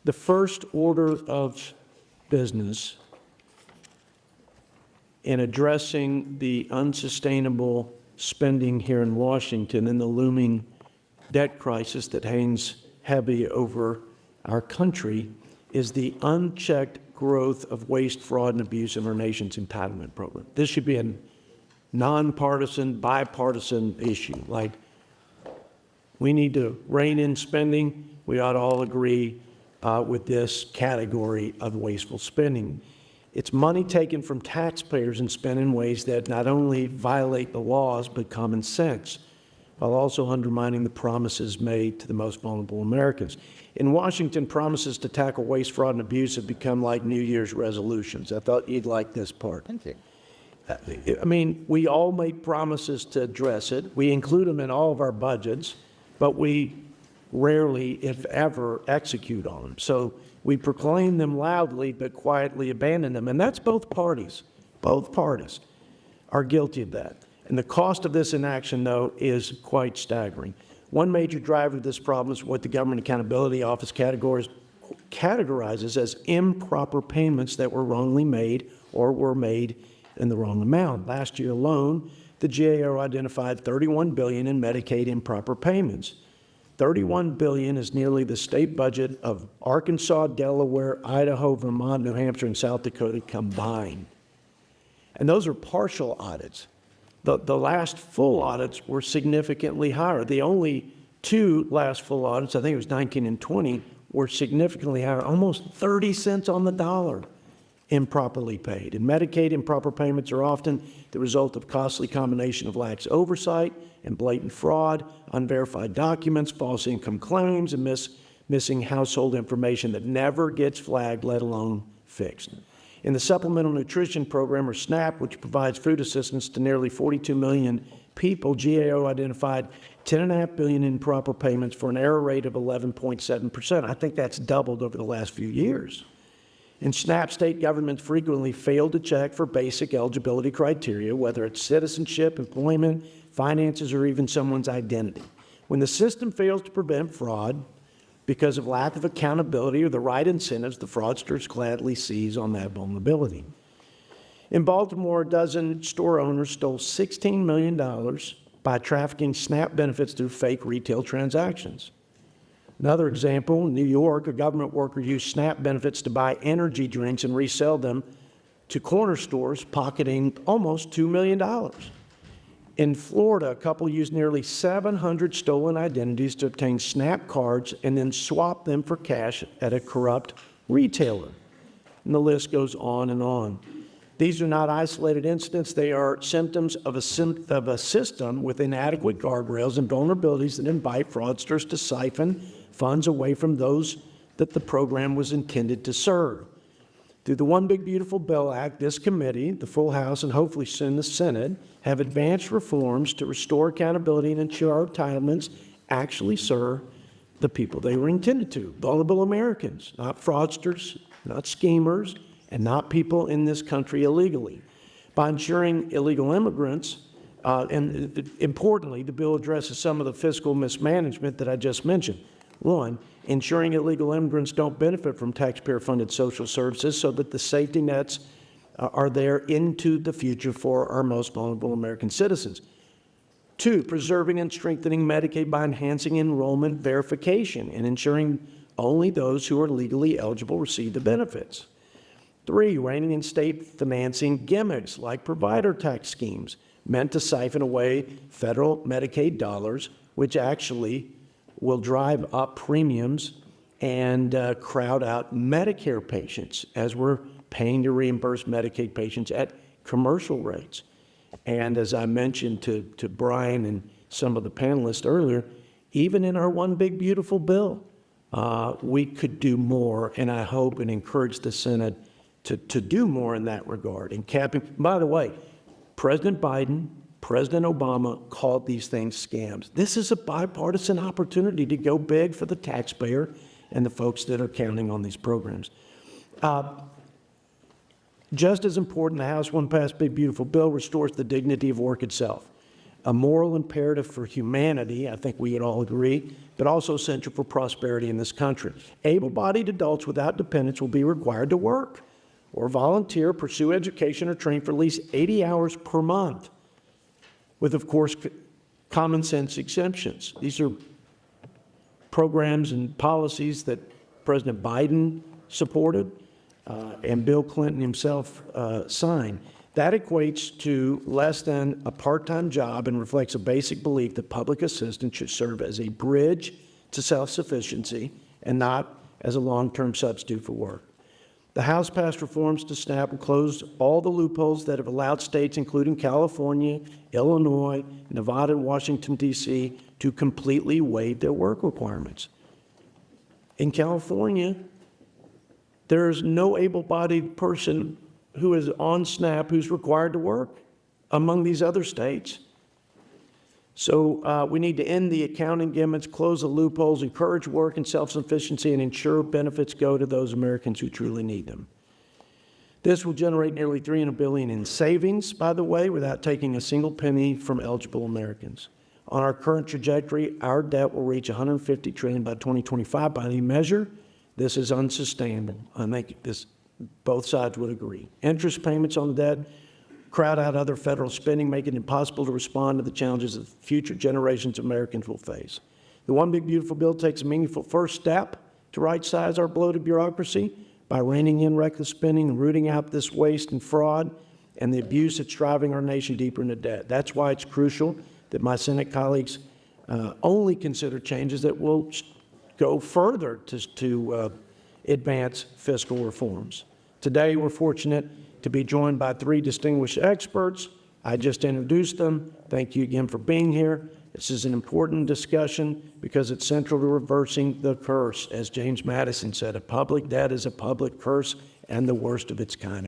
The first order of business in addressing the unsustainable spending here in Washington and the looming debt crisis that hangs heavy over our country is the unchecked growth of waste, fraud, and abuse in our nation's entitlement program. This should be a nonpartisan, bipartisan issue. Like, we need to rein in spending. We ought to all agree with this category of wasteful spending. It's money taken from taxpayers and spent in ways that not only violate the laws, but common sense, while also undermining the promises made to the most vulnerable Americans. In Washington, promises to tackle waste, fraud, and abuse have become like New Year's resolutions. I thought you'd like this part. Thank you. I mean, we all make promises to address it. We include them in all of our budgets, but we rarely, if ever, execute on them. So we proclaim them loudly, but quietly abandon them. And that's both parties. Both parties are guilty of that. And the cost of this inaction, though, is quite staggering. One major driver of this problem is what the Government Accountability Office categorizes as improper payments that were wrongly made or were made in the wrong amount. Last year alone, the GAO identified $31 billion in Medicaid improper payments. $31 billion is nearly the state budget of Arkansas, Delaware, Idaho, Vermont, New Hampshire, and South Dakota combined. And those are partial audits. The last full audits were significantly higher. The only two last full audits, I think it was 19 and 20, were significantly higher, almost 30 cents on the dollar improperly paid. In Medicaid, improper payments are often the result of costly combination of lax oversight and blatant fraud, unverified documents, false income claims, and missing household information that never gets flagged, let alone fixed. In the Supplemental Nutrition Program, or SNAP, which provides food assistance to nearly 42 million people, GAO identified $10.5 billion in improper payments for an error rate of 11.7%. I think that's doubled over the last few years. In SNAP, state governments frequently fail to check for basic eligibility criteria, whether it's citizenship, employment, finances, or even someone's identity. When the system fails to prevent fraud because of lack of accountability or the right incentives, the fraudsters gladly seize on that vulnerability. In Baltimore, a dozen store owners stole $16 million by trafficking SNAP benefits through fake retail transactions. Another example, in New York, a government worker used SNAP benefits to buy energy drinks and resell them to corner stores, pocketing almost $2 million. In Florida, a couple used nearly 700 stolen identities to obtain SNAP cards and then swap them for cash at a corrupt retailer. And the list goes on and on. These are not isolated incidents. They are symptoms of a system with inadequate guardrails and vulnerabilities that invite fraudsters to siphon funds away from those that the program was intended to serve. Through the One Big Beautiful Bill Act, this committee, the full House, and hopefully soon the Senate, have advanced reforms to restore accountability and ensure our entitlements actually serve the people they were intended to, vulnerable Americans, not fraudsters, not schemers, and not people in this country illegally. By ensuring illegal immigrants, and importantly, the bill addresses some of the fiscal mismanagement that I just mentioned. One, ensuring illegal immigrants don't benefit from taxpayer-funded social services so that the safety nets are there into the future for our most vulnerable American citizens. Two, preserving and strengthening Medicaid by enhancing enrollment verification and ensuring only those who are legally eligible receive the benefits. Three, reining in state financing gimmicks like provider tax schemes meant to siphon away federal Medicaid dollars, which actually will drive up premiums and crowd out Medicare patients as we're paying to reimburse Medicaid patients at commercial rates. And as I mentioned to Brian and some of the panelists earlier, even in our One Big Beautiful Bill, we could do more, and I hope and encourage the Senate to do more in that regard. And capping, by the way, President Biden, President Obama called these things scams. This is a bipartisan opportunity to go big for the taxpayer and the folks that are counting on these programs. Just as important, the House One Passed Big Beautiful Bill restores the dignity of work itself. a moral imperative for humanity, I think we would all agree, but also essential for prosperity in this country. Able-bodied adults without dependents will be required to work or volunteer, pursue education, or train for at least 80 hours per month, with, of course, common sense exemptions. These are programs and policies that President Biden supported and Bill Clinton himself signed. That equates to less than a part-time job and reflects a basic belief that public assistance should serve as a bridge to self-sufficiency and not as a long-term substitute for work. The House passed reforms to SNAP and closed all the loopholes that have allowed states, including California, Illinois, Nevada, and Washington, D.C., to completely waive their work requirements. In California, there's no able-bodied person who is on SNAP who's required to work among these other states. So we need to end the accounting gimmicks, close the loopholes, encourage work and self-sufficiency, and ensure benefits go to those Americans who truly need them. This will generate nearly $300 billion in savings, by the way, without taking a single penny from eligible Americans. On our current trajectory, our debt will reach $150 trillion by 2025 by any measure. This is unsustainable. I think both sides would agree. Interest payments on the debt crowd out other federal spending, making it impossible to respond to the challenges that future generations of Americans will face. The One Big Beautiful Bill takes a meaningful first step to right-size our bloated bureaucracy by reining in reckless spending and rooting out this waste and fraud and the abuse that's driving our nation deeper into debt. That's why it's crucial that my Senate colleagues only consider changes that will go further to advance fiscal reforms. Today, we're fortunate to be joined by three distinguished experts. I just introduced them. Thank you again for being here. This is an important discussion because it's central to reversing the curse. As James Madison said, a public debt is a public curse and the worst of its kind.